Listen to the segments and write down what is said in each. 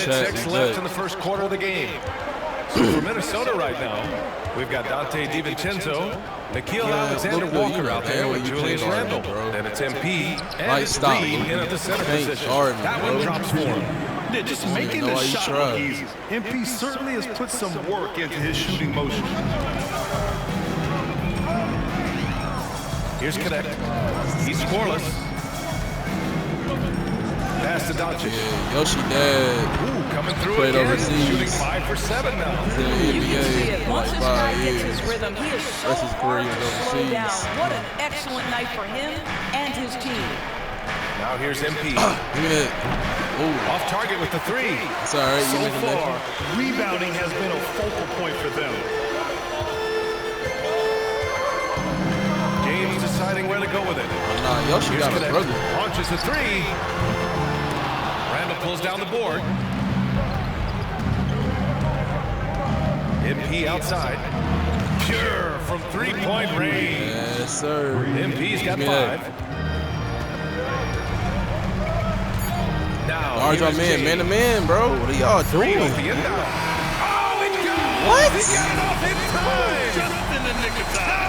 chat. 6 left in the first quarter of the game. So for Minnesota right now, we've got Dante DiVincenzo, Nickeil Alexander-Walker out there with Julius Randle. And it's MP and it's Reed in at the center position. That one drops for him. Yeah, just making the shot look easy. MP certainly has put some work into his shooting motion. Here's Connect. He's scoreless. Pass to Doncic. Yeah, Yoshi dad. Ooh, coming through played again. overseas. Shooting 5 for 7 now. In the NBA for like Once this 5 guy gets years. his rhythm, he is so That's his career hard to slow overseas. down. What an excellent night for him and his team. Now here's MP. Look at that. Ooh. Off target with the 3. It's all right. So far, rebounding has been a focal point for them. James deciding where to go with it. Oh, nah, Yoshi got a brother. Launches the 3. Randall pulls down the board. MP outside. Pure from 3-point range. Yes, sir. MP's got 5. Now, Large on man, man to man, bro. What are y'all doing? With the inbound. Oh, it goes! What? He got it off in time! Just in the nick of time.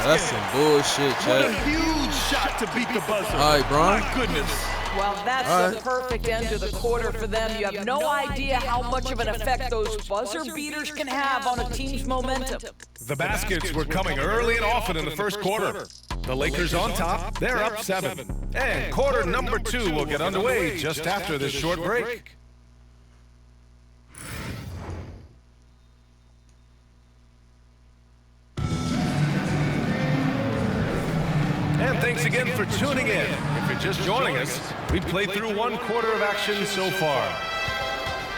That's some bullshit, What a chat. huge shot to beat the buzzer. All right, Bron. My goodness. Well, that's the perfect end to the quarter for them. You have no idea how much of an effect those buzzer beaters can have on a team's momentum. The baskets were coming early and often in the first quarter. The Lakers on top, they're up 7. And quarter number 2 will get underway just after this short break. And thanks again for tuning in. If you're just joining us, we played through 1 quarter of action so far.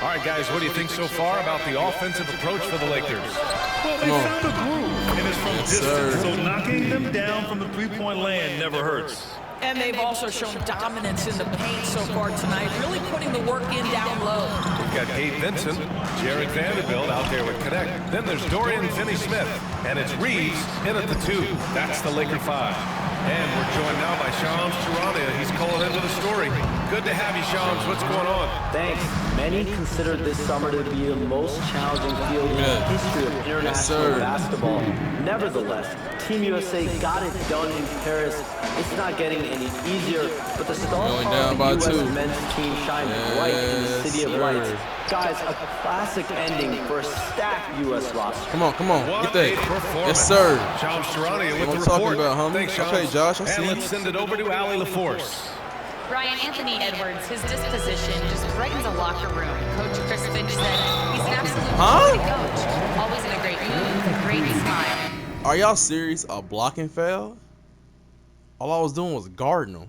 All right, guys, what do you think so far about the offensive approach for the Lakers? Well, they found a groove, and it's from distance, sir. so knocking them down from the three-point land never hurts. And they've also shown dominance in the paint so far tonight, really putting the work in down low. We've got Gabe Vincent, Jared Vanderbilt out there with Connect. Then there's Dorian Finney-Smith, and it's Reeves in at the 2. That's the Laker 5. And we're joined now by Shams Charania. He's calling into the story. Good to have you, Shams. What's going on? Thanks. Many consider this summer to be the most challenging field in the history of international basketball. Nevertheless, Team USA got it done in Paris. It's not getting any easier, but the star of the U.S. men's team shined bright in the City of Lights. Guys, a classic ending for a stacked U.S. roster. Come on, come on. What Get a that. performance. Yes, sir. Shams Charania with What the I'm talking report. about, homie. Thanks, Shams. Okay, Josh, I see And you. let's send it over to Allie LaForce. Ryan, Anthony Edwards, his disposition just brightens a locker room. Coach Chris Finch said he's an absolute quality coach. Always in a great mood with a great smile. Are y'all serious? A blocking foul? All I was doing was guarding them.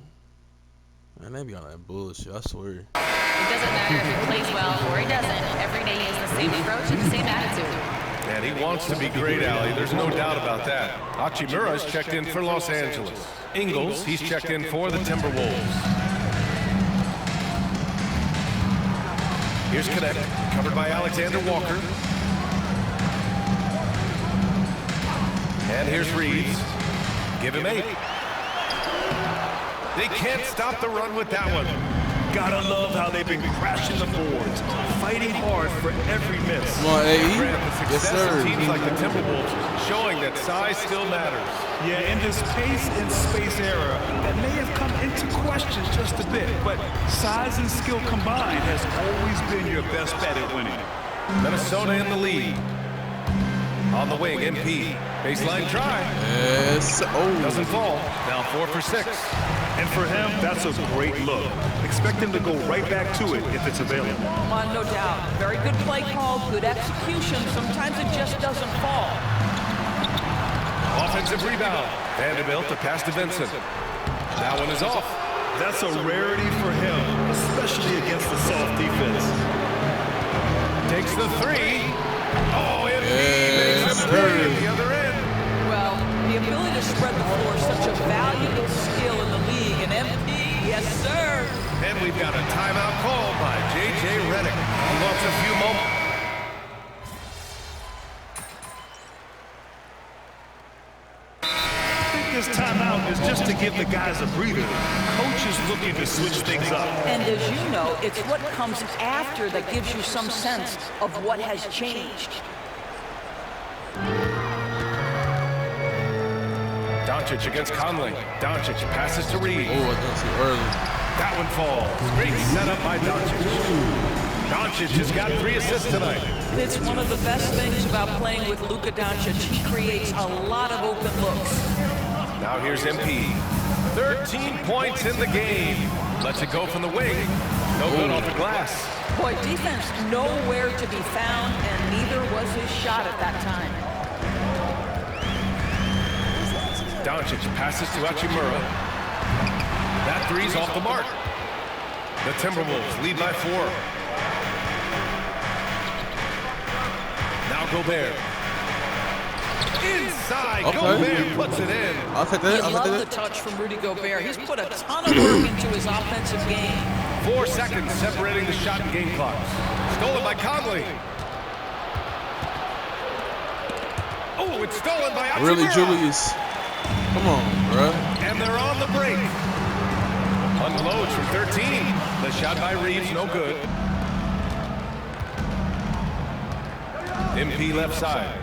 Man, they be on that bullshit, I swear. It doesn't matter if he plays well or he doesn't. Every day he has the same approach and the same attitude. And he wants to be great, Allie. There's no doubt about that. Hachimura's checked in for Los Angeles. Ingles, he's checked in for the Timberwolves. Here's Connect, covered by Alexander Walker. And here's Reeves. Give him 8. They can't stop the run with that one. Gotta love how they've been crashing the boards, fighting hard for every miss. Come on, AE. Grant, the Yes, success of sir. teams like the Timberwolves showing that size still matters. Yeah, in this pace and space era, that may have come into question just a bit, but size and skill combined has always been your best bet at winning. Minnesota in the lead. On the wing, MP. Baseline try. Yes. Oh. Doesn't fall. Now 4 for 6. And for him, that's a great look. Expect him to go right back to it if it's available. Come on, no doubt. Very good play call, good execution. Sometimes it just doesn't fall. Offensive rebound. Vanderbilt to pass to Vincent. That one is off. That's a rarity for him, especially against the soft defense. Takes the 3. Oh, MP Yes, makes a sir. play at the other end. Well, the ability to spread the floor is such a valuable skill in the league. And MP, yes, sir. And we've got a timeout call by J.J. Redick. He wants a few moments. I think this timeout is just to give the guys a breather. Coach is looking to switch things up. And as you know, it's what comes after that gives you some sense of what has changed. Doncic against Conley. Doncic passes to Reeves. Oh, I got too early. That one falls. Great setup by Doncic. Doncic has got 3 assists tonight. It's one of the best things about playing with Luka Doncic. He creates a lot of open looks. Now here's MP. 13 points in the game. Lets it go from the wing. No good off the glass. Boy, defense nowhere to be found, and neither was his shot at that time. Doncic passes to Hachimura. That 3's off the mark. The Timberwolves lead by 4. Now Gobert. Inside, Okay. Gobert puts it in. I'll take I that. I'll love take the that. touch from Rudy Gobert. He's put a ton of work into his offensive game. 4 seconds separating the shot and game clocks. Stolen by Conley. Oh, it's stolen by Hachimura. Really, Julius? Come on, bro. And they're on the break. Unloads from 13. The shot by Reeves, no good. MP left side.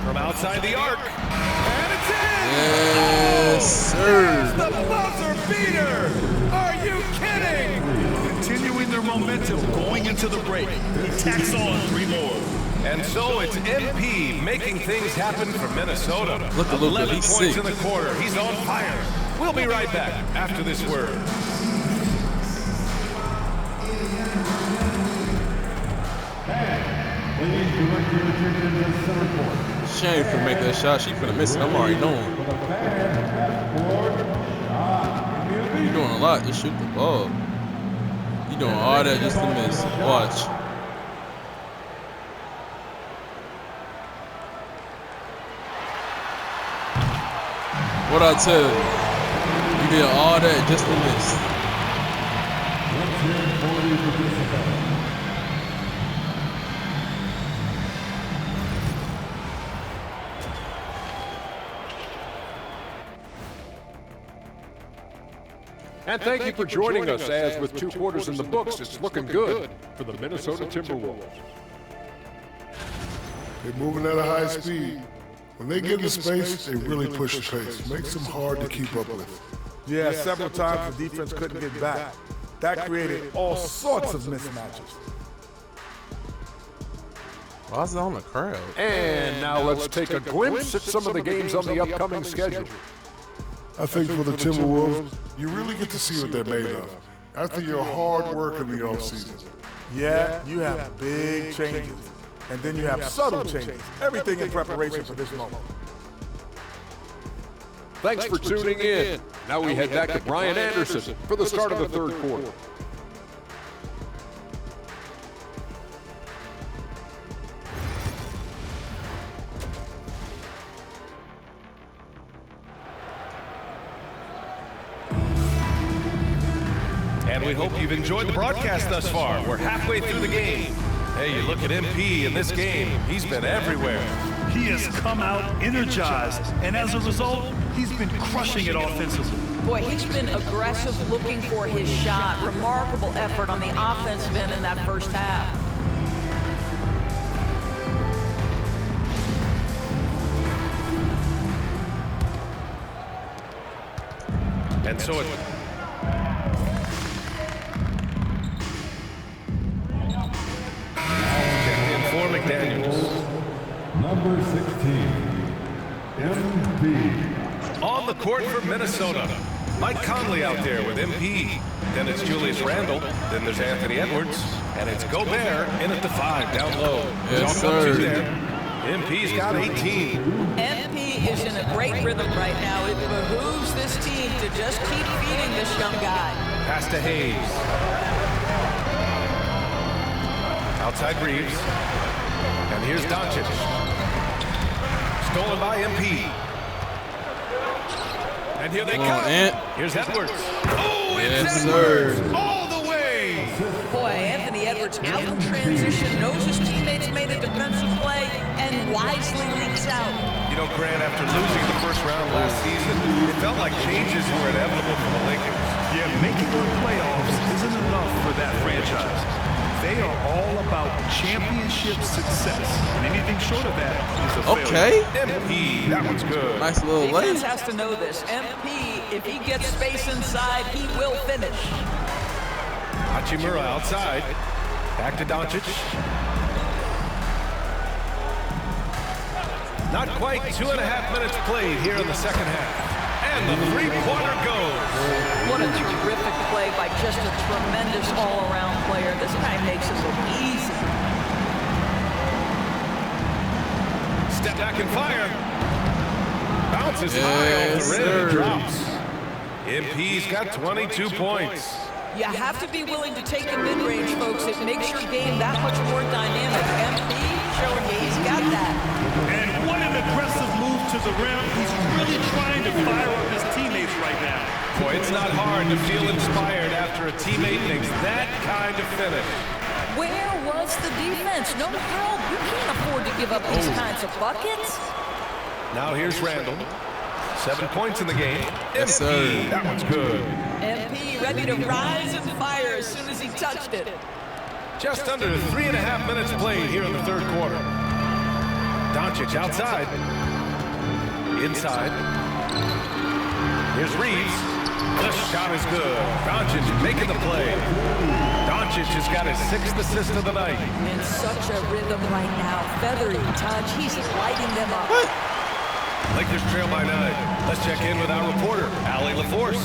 From outside the arc. And it's in! Yes, sir. The buzzer beater! Are you kidding? Continuing their momentum going into the break. He tacks on 3 more. And so it's MP making things happen for Minnesota. Look at Luka, 11 he's points sick. in the quarter. He's on fire. We'll be right back after this word. She ain't finna make that shot. She finna miss it. I'm already knowing. You're doing a lot. Just shoot the ball. You doing all that just to miss. Watch. What I tell you? You did all that just to miss. And thank you for joining us as with 2 quarters in the books, it's looking good for the Minnesota Timberwolves. They're moving at a high speed. When they get the space, they really push the pace. Makes them hard to keep up with. Yeah, several times the defense couldn't get back. That created all sorts of mismatches. Why is it on the crowd? And now let's take a glimpse at some of the games on the upcoming schedule. I think for the Timberwolves, you really get to see what they're made of after your hard work in the offseason. Yeah, you have big changes. And then you have subtle changes. Everything in preparation for this moment. Thanks for tuning in. Now we head back to Brian Anderson for the start of the 3rd quarter. And we hope you've enjoyed the broadcast thus far. We're halfway through the game. Hey, you look at MP in this game. He's been everywhere. He has come out energized, and as a result, he's been crushing it offensively. Boy, he's been aggressive looking for his shot. Remarkable effort on the offensive end in that first half. And so it... For McDaniels. Number 16, MP. On the court for Minnesota. Mike Conley out there with MP. Then it's Julius Randle. Then there's Anthony Edwards. And it's Gobert in at the 5 down low. Yes, Talk about sir. two there. MP's got 18. MP is in a great rhythm right now. It behooves this team to just keep feeding this young guy. Pass to Hayes. Outside Reeves. And here's Doncic. Stolen by MP. And here they Come come. on, Ant. Here's Edwards. Oh, it's Yes, Edwards sir. all the way. Boy, Anthony Edwards out in transition, knows his teammates made a defensive play, and wisely leaks out. You know, Grant, after losing the first round last season, it felt like changes were inevitable for the Lakers. Yeah, making the playoffs isn't enough for that franchise. They are all about championship success. And anything short of that is a failure. MP, that one's good. Nice little lay. Defense has to know this. MP, if he gets space inside, he will finish. Hachimura outside. Back to Doncic. Not quite 2.5 minutes played here in the second half. And the three-pointer goes. What a terrific play by just a tremendous all-around player. This guy makes it look easy. Step back and fire. Bounces high off the rim and drops. MP's got 22 points. You have to be willing to take the mid-range, folks. It makes your game that much more dynamic. MP showing you he's got that. And what an aggressive move to the rim. He's really trying to fire up his teammates right now. Boy, it's not hard to feel inspired after a teammate makes that kind of finish. Where was the defense? No help. You can't afford to give up these kinds of buckets. Now here's Randall. 7 points in the game. Yes, sir. That one's good. MP ready to rise and fire as soon as he touched it. Just under 3.5 minutes played here in the third quarter. Doncic outside. Inside. Here's Reeves. The shot is good. Doncic making the play. Doncic has got his 6th assist of the night. In such a rhythm right now. Feathery touch. He's lighting them up. Lakers trail by 9. Let's check in with our reporter, Allie LaForce.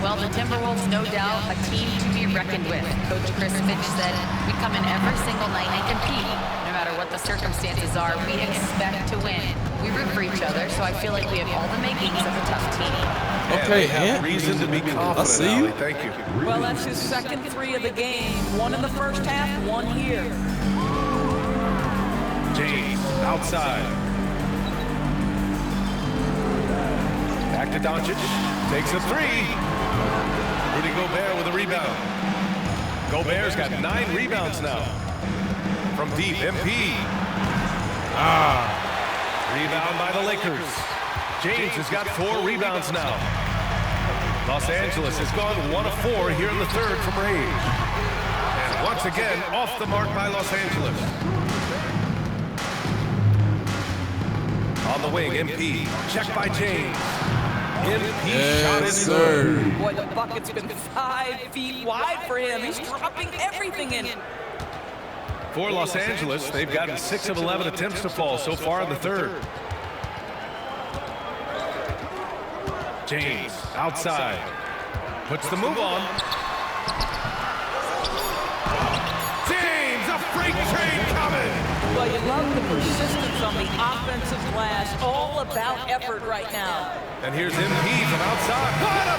Well, the Timberwolves, no doubt, a team to be reckoned with. Coach Chris Finch said, we come in every single night and compete. No matter what the circumstances are, we expect to win. We root for each other, so I feel like we have all the makings of a tough team. Okay, have reason to be confident, I see you. Allie. Thank you. Well, that's his second 3 of the game. 1 in the first half, 1 here. James outside. Back to Doncic. Takes a 3. Rudy Gobert with a rebound. Gobert's got 9 rebounds now. From deep, MP. Rebound by the Lakers. James has got 4 rebounds now. Los Angeles has gone 1 of 4 here in the third from range. And once again, off the mark by Los Angeles. On the wing, MP. Checked by James. MP shot is good. Boy, the bucket's been 5 feet wide for him. He's dropping everything in. For Los Angeles, they've gotten 6 of 11 attempts to fall so far in the third. James outside. Puts the move on. James, a freight train coming. Well, you love the persistence on the offensive glass. All about effort right now. And here's MP from outside. What a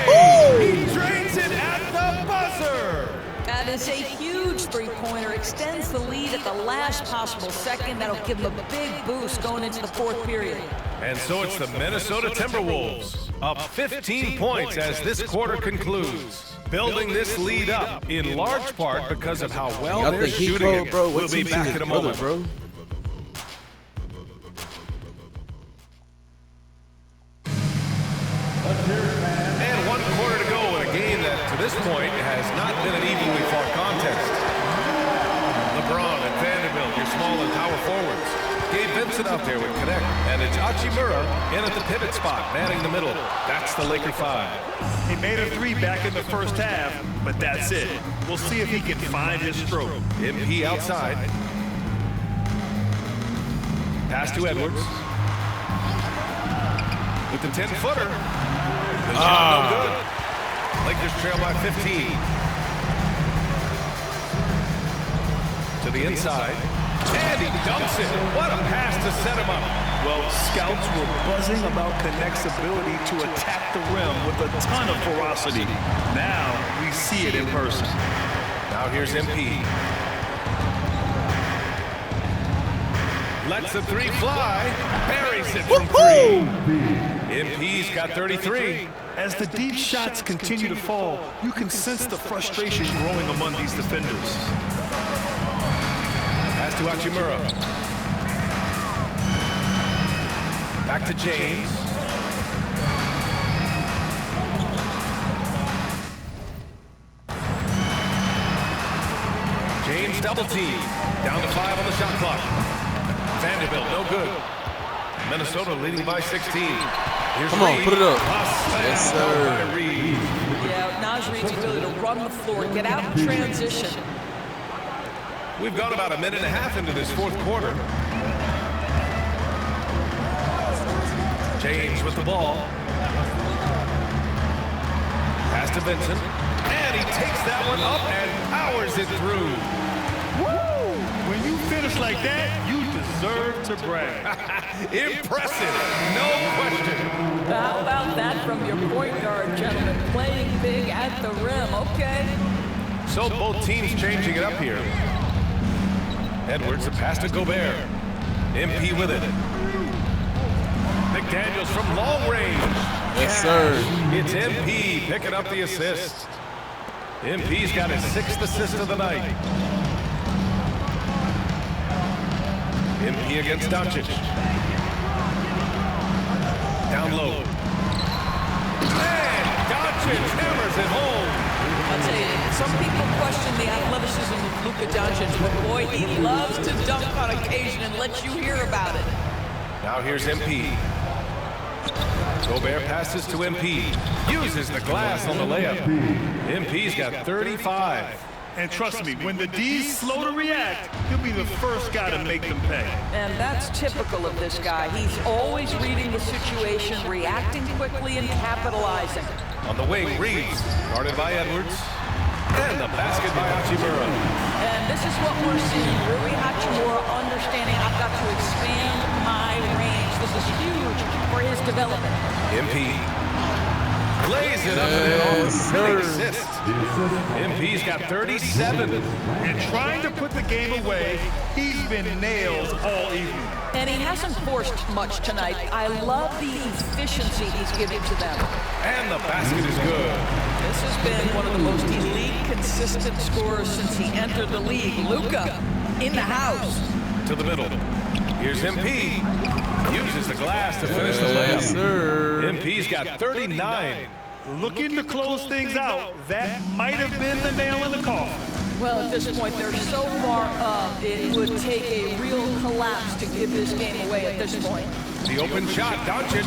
play! He drains it at the buzzer. That is a huge three-pointer. Extends the lead at the last possible second. That'll give him a big boost going into the fourth period. And so it's the Minnesota Timberwolves up 15 points as this quarter concludes. Building this lead up in large part because of how well they're shooting it. We'll be back in a moment. Bro. And 1 quarter to go in a game that, to this point, has not been an evenly fought contest. LeBron and Vanderbilt, your small and power forwards. Gabe Vincent out there with connect. And it's Hachimura in at the pivot spot, manning the middle. That's the Laker 5. He made a 3 back in the first half, but that's it. We'll see if he can find his stroke. MP outside. Pass to Edwards. With the 10-footer. The shot no good. Lakers trail by 15. To the inside. And he dumps it. What a pass to set him up. Well, scouts were buzzing about Connect's ability to attack the rim with a ton of ferocity. Now we see it in person. Now here's MP. Lets the 3 fly. Buries it from 3. MP's got 33. As the deep shots continue to fall, you can sense the frustration growing among these defenders. Pass to Hachimura. Back to James. James double team. Down to 5 on the shot clock. Vanderbilt, no good. Minnesota leading by 16. Here's Come on, Reed. put it up. Yes, sir. Yeah, Naz Reid's ability to run the floor, get out in transition. We've gone about a minute and a half into this fourth quarter. James with the ball. Pass to Vincent. And he takes that one up and powers it through. Woo! When you finish like that, you deserve to brag. Impressive, no question. How about that from your point guard, gentlemen? Playing big at the rim, okay? So both teams changing it up here. Edwards, a pass to Gobert. MP with it. McDaniels from long range. Yes, sir. It's MP picking up the assist. MP's got his 6th assist of the night. MP against Doncic. Down low. Man, Doncic hammers it home. I'll tell you, some people question the athleticism of Luka Doncic, but boy, he loves to dunk on occasion and let you hear about it. Now here's MP. Gobert passes to MP. Uses the glass on the layup. MP's got 35. And trust me, when the D's slow to react, he'll be the first guy to make them pay. And that's typical of this guy. He's always reading the situation, reacting quickly, and capitalizing. On the wing, Reeves, guarded by Edwards. And the basket by Hachimura. And this is what we're seeing. Rui Hachimura understanding I've got to expand my range. This is huge for his development. MP. Lays it up and in on the big assist. MP's got 37. And trying to put the game away, he's been nailed all evening. And he hasn't forced much tonight. I love the efficiency he's giving to them. And the basket is good. This has been one of the most elite, consistent scorers since he entered the league. Luka in the house. To the middle. Here's MP. Uses the glass to finish the layup. Sir. MP's got 39. Looking to close things out, that might have been the nail in the coffin. Well, at this point, they're so far up, it would take a real collapse to give this game away at this point. The open shot, Doncic.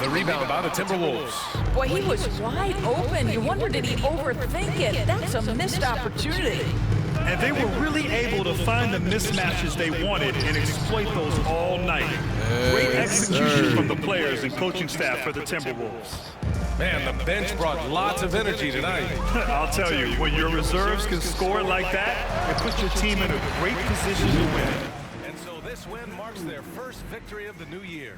The rebound by the Timberwolves. Boy, he was wide open. You wonder, did he overthink it? That's a missed opportunity. And they were really able to find the mismatches they wanted and exploit those all night. Great execution from the players and coaching staff for the Timberwolves. Man, the bench brought lots of energy tonight. I'll tell you, when your reserves can score like that, it puts your team in a great position to win. And so this win marks their first victory of the new year.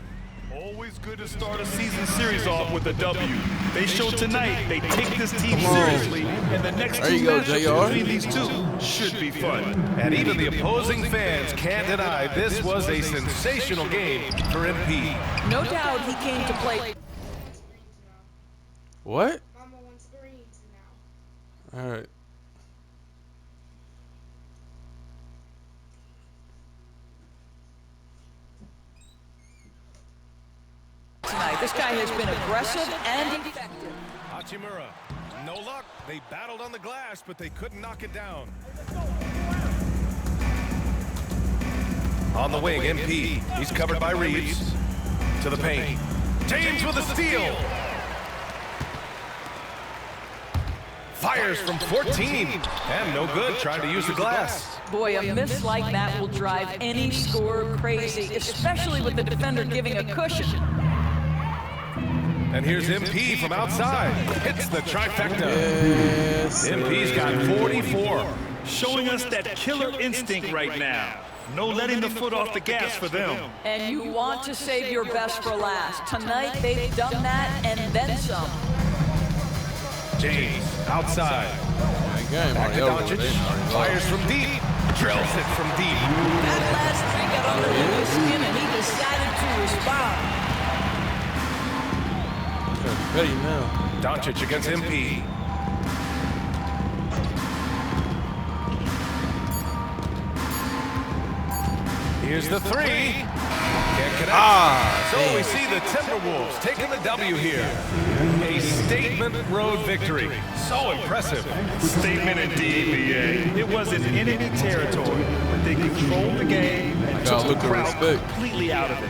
Always good to start a season series off with a W. They showed tonight they take this team seriously, and the next two matchups between these two should be fun. And even the opposing fans can't deny this was a sensational game for MP. No doubt he came to play. What? All right. Tonight, this guy has been aggressive and effective. Hachimura, no luck. They battled on the glass, but they couldn't knock it down. On the wing, MP. He's covered by Reeves. To the paint. James with a steal. Fires from 14. And no good, trying to use the glass. Boy, a miss like that will drive any scorer crazy, especially with the defender giving a cushion. And here's MP from outside. Hits the trifecta. Yes, MP's got 44. Showing us that killer instinct right now. No letting the foot off the gas for them. And you want to save your best for last. Tonight, they've done that and then some. James, outside. Back to Doncic. Fires from deep. Drills it from deep. That last three got under his skin, and he decided to respond. Ready now. Doncic against MP. Here's the three. Can't connect. So damn. we see the Timberwolves taking the W here. A statement road victory. So impressive. Statement indeed, BA. It was in enemy territory, but they controlled the game and took the crowd completely out of it.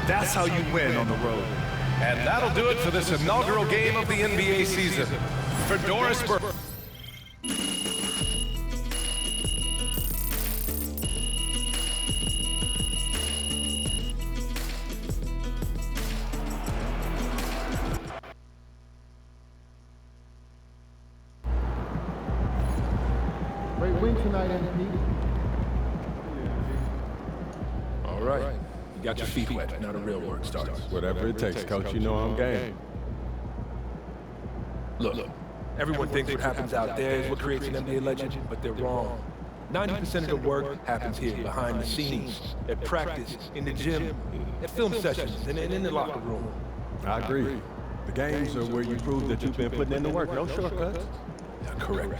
That's how you win on the road. And that'll do it for this inaugural game of the NBA season. For Doris Burke. Great win tonight, MP. All right. You got your feet wet. Now the real work starts. Whatever it takes, Coach. You know I'm game. Look, everyone thinks what happens out there is what creates an NBA legend, but they're wrong. 90% of the work happens here, behind the scenes, at practice, in the gym, at film sessions, and in the locker room. I agree. The games are where you prove that you've been putting in the work. No shortcuts. Yeah, correct.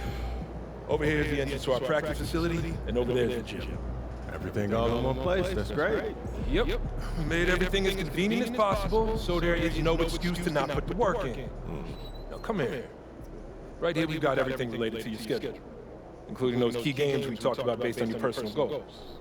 Over here is the entrance to our practice facility, and over there is the gym. Everything all in one place. That's great. Yep. We made everything as convenient as possible, so there is no excuse to not put the work in. Now come here. Right here we've got everything related to your schedule, including those key games we talked about based on your personal goals.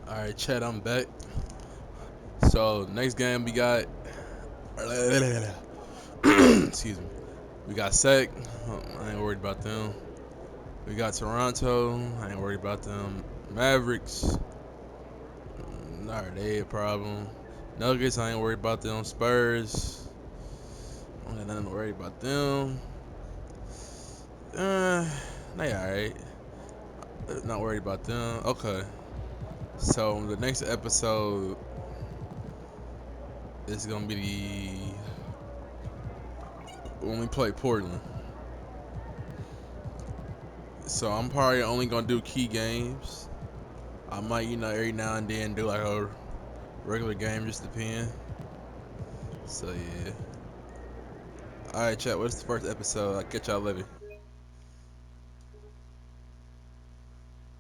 All right, Chad, I'm back. So next game we got, excuse me, we got Sec. I ain't worried about them. We got Toronto. I ain't worried about them. Mavericks. Alright, they a problem. Nuggets. I ain't worried about them. Spurs. I don't got nothing to worry about them. They alright. Not worried about them. Okay. So the next episode is gonna be when we play Portland. So I'm probably only gonna do key games. I might, every now and then do like a regular game, just depend. So yeah. Alright, chat. What's the first episode? I'll catch y'all later.